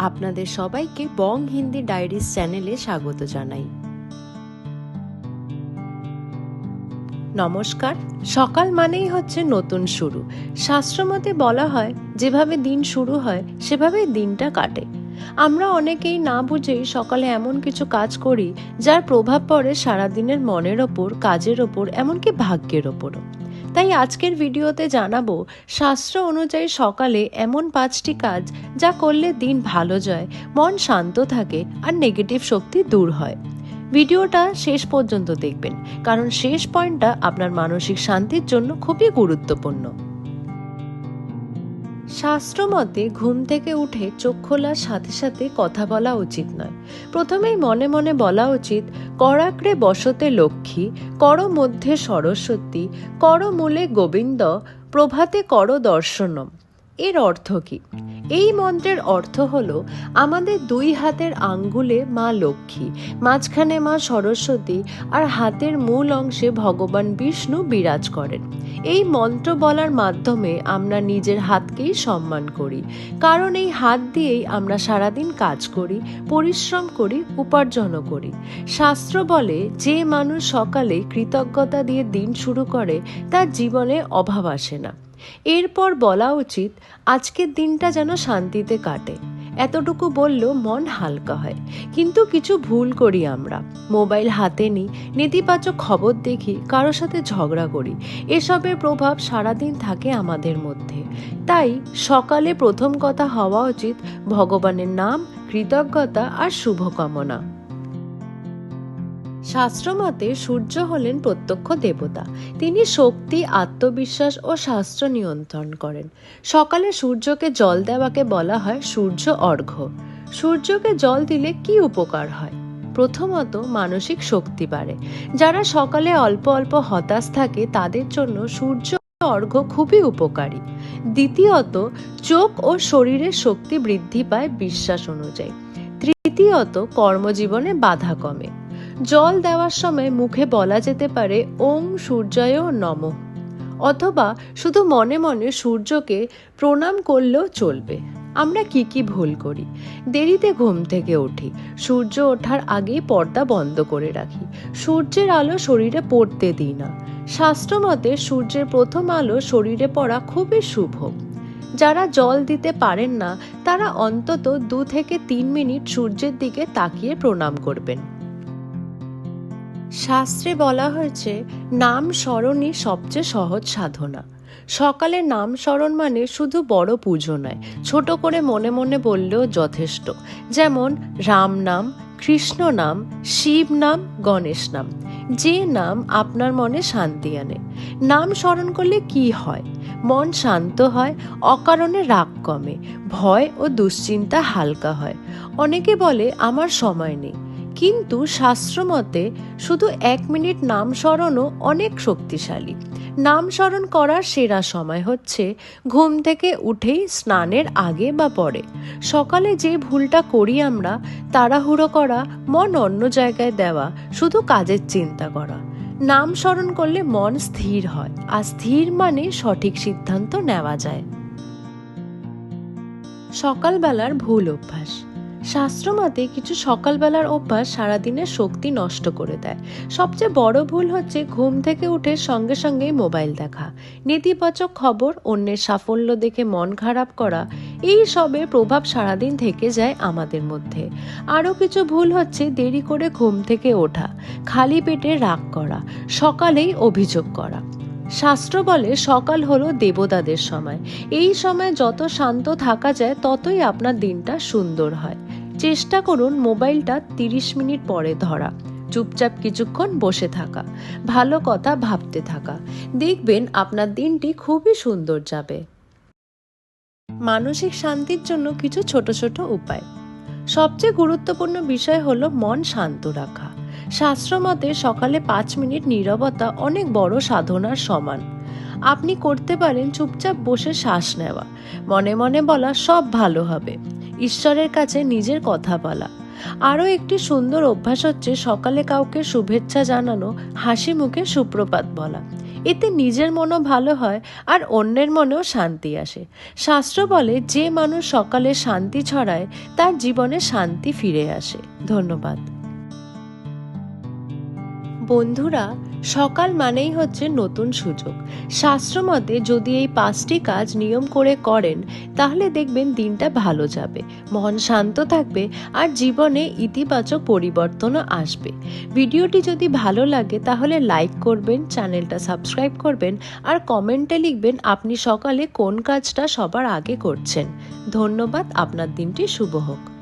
আপনাদের সবাইকে বং হিন্দি ডায়েরিজ চ্যানেলে স্বাগত জানাই। নমস্কার। সকাল মানেই হচ্ছে নতুন শুরু। শাস্ত্রমতে বলা হয়, যেভাবে দিন শুরু হয় সেভাবেই দিনটা কাটে। আমরা অনেকেই না বুঝেই সকালে এমন কিছু কাজ করি যার প্রভাব পড়ে সারাদিনের মনের ওপর, কাজের ওপর, এমনকি ভাগ্যের ওপরও। তাই আজকের ভিডিওতে জানাবো শাস্ত্র অনুযায়ী সকালে এমন 5টি কাজ যা করলে দিন ভালো যায়, মন শান্ত থাকে আর নেগেটিভ শক্তি দূর হয়। ভিডিওটা শেষ পর্যন্ত দেখবেন, কারণ শেষ পয়েন্টটা আপনার মানসিক শান্তির জন্য খুবই গুরুত্বপূর্ণ। শাস্ত্র মতে ঘুম থেকে উঠে চোখ খোলার সাথে সাথে কথা বলা উচিত নয়। প্রথমেই মনে মনে বলা উচিত, করাগ্রে বসতে লক্ষ্মী, কর মধ্যে সরস্বতী, কর মূলে গোবিন্দ, প্রভাতে কর দর্শনম। এর অর্থ কি? এই মন্ত্রের অর্থ হলো, আমাদের দুই হাতের আঙ্গুলে মা লক্ষ্মী, মাঝখানে মা সরস্বতী আর হাতের মূল অংশে ভগবান বিষ্ণু বিরাজ করেন। এই মন্ত্র বলার মাধ্যমে আমরা নিজের হাতকেই সম্মান করি, কারণ এই হাত দিয়েই আমরা সারাদিন কাজ করি, পরিশ্রম করি, উপার্জনও করি। শাস্ত্র বলে, যে মানুষ সকালে কৃতজ্ঞতা দিয়ে দিন শুরু করে তার জীবনে অভাব আসে না। এরপর বলা উচিত, আজকের দিনটা যেন শান্তিতে কাটে। এতটুকু বললেও মন হালকা হয়। কিন্তু কিছু ভুল করি আমরা। মোবাইল হাতে নিই, নেতিবাচক খবর দেখি, কারোর সাথে ঝগড়া করি। এসবের প্রভাব সারাদিন থাকে আমাদের মধ্যে। তাই সকালে প্রথম কথা হওয়া উচিত ভগবানের নাম, কৃতজ্ঞতা আর শুভকামনা। শাস্ত্রমতে সূর্য হলেন প্রত্যক্ষ দেবতা। তিনি শক্তি, আত্মবিশ্বাস ও শাস্ত্র নিয়ন্ত্রণ করেন। সকালে সূর্যকে জল দেওয়াকে বলা হয় সূর্য অর্ঘ্য। সূর্যকে জল দিলে কি উপকার হয়? প্রথমত, মানসিক শক্তি বাড়ে। যারা সকালে অল্প অল্প হতাশ থাকে তাদের জন্য সূর্য অর্ঘ্য খুবই উপকারী। দ্বিতীয়ত, চোখ ও শরীরের শক্তি বৃদ্ধি পায় বিশ্বাস অনুযায়ী। তৃতীয়ত, কর্মজীবনে বাধা কমে। জল দেওয়ার সময় মুখে বলা যেতে পারে ওং সূর্যায় নমঃ, অথবা শুধু মনে মনে সূর্যকে প্রণাম করলেও চলবে। আমরা কি ভুল করি? দেরিতে ঘুম থেকে উঠি, সূর্য ওঠার আগেই পর্দা বন্ধ করে রাখি, সূর্যের আলো শরীরে পড়তে দিই না। শাস্ত্রমতে সূর্যের প্রথম আলো শরীরে পড়া খুবই শুভ। যারা জল দিতে পারেন না তারা অন্তত 2 থেকে 3 মিনিট সূর্যের দিকে তাকিয়ে প্রণাম করবেন। শাস্ত্রে বলা হয়েছে, নাম স্মরণই সবচেয়ে সহজ সাধনা। সকালে নাম স্মরণ মানে শুধু বড় পুজো নয়, ছোট করে মনে মনে বললেও যথেষ্ট। যেমন রাম নাম, কৃষ্ণ নাম, শিব নাম, গণেশ নাম। যে নাম আপনার মনে শান্তি আনে। নাম স্মরণ করলে কি হয়? মন শান্ত হয়, অকারণে রাগ কমে, ভয় ও দুশ্চিন্তা হালকা হয়। অনেকে বলে আমার সময় নেই, কিন্তু শাস্ত্রমতে শুধু 1 মিনিট নাম স্মরণও অনেক শক্তিশালী। নাম স্মরণ করার সেরা সময় হচ্ছে ঘুম থেকে উঠেই, স্নানের আগে বা পরে। সকালে যে ভুলটা করি আমরা, তাড়াহুড়ো করা, মন অন্য জায়গায় দেওয়া, শুধু কাজের চিন্তা করা। নাম স্মরণ করলে মন স্থির হয়, আর স্থির মানে সঠিক সিদ্ধান্ত নেওয়া যায়। সকালবেলার ভুল অভ্যাস। শাস্ত্রমতে কিছু সকালবেলার অভ্যাস সারাদিনের শক্তি নষ্ট করে দেয়। সবচেয়ে বড় ভুল হচ্ছে ঘুম থেকে উঠে সঙ্গে সঙ্গেই মোবাইল দেখা, নেতিবাচক খবর, অন্যের সাফল্য দেখে মন খারাপ করা। এই সবের প্রভাব সারাদিন থেকে যায় আমাদের মধ্যে। আরও কিছু ভুল হচ্ছে দেরি করে ঘুম থেকে ওঠা, খালি পেটে রাগ করা, সকালেই অভিযোগ করা। শাস্ত্র বলে সকাল হলো দেবতাদের সময়। এই সময় যত শান্ত থাকা যায় ততই আপনার দিনটা সুন্দর হয়। চেষ্টা করুন মোবাইলটা 30 মিনিট পরে ধরা, চুপচাপ কিছুক্ষণ বসে থাকা, ভালো কথা ভাবতে থাকা। দেখবেন আপনার দিনটি খুবই সুন্দর যাবে। মানসিক শান্তির জন্য কিছু ছোট ছোট উপায়। সবচেয়ে গুরুত্বপূর্ণ বিষয় হলো মন শান্ত রাখা। শাস্ত্রমতে সকালে 5 মিনিট নীরবতা অনেক বড় সাধনার সমান। আপনি করতে পারেন চুপচাপ বসে শ্বাস নেওয়া, মনে মনে বলা সব ভালো হবে, ঈশ্বরের কাছে নিজের কথা বলা। আরও একটি সুন্দর অভ্যাস হচ্ছে সকালে কাউকে শুভেচ্ছা জানানো, হাসি মুখে সুপ্রভাত বলা। এতে নিজের মনও ভালো হয় আর অন্যের মনেও শান্তি আসে। শাস্ত্র বলে, যে মানুষ সকালে শান্তি ছড়ায় তার জীবনে শান্তি ফিরে আসে। ধন্যবাদ। বন্ধুরা, সকাল মানেই হচ্ছে নতুন সুযোগ। শাস্ত্রমতে যদি এই 5টি কাজ নিয়ম করে করেন, তাহলে দেখবেন দিনটা ভালো যাবে, মন শান্ত থাকবে আর জীবনে ইতিবাচক পরিবর্তনও আসবে। ভিডিওটি যদি ভালো লাগে তাহলে লাইক করবেন, চ্যানেলটা সাবস্ক্রাইব করবেন আর কমেন্টে লিখবেন আপনি সকালে কোন কাজটা সবার আগে করছেন। ধন্যবাদ। আপনার দিনটি শুভ হোক।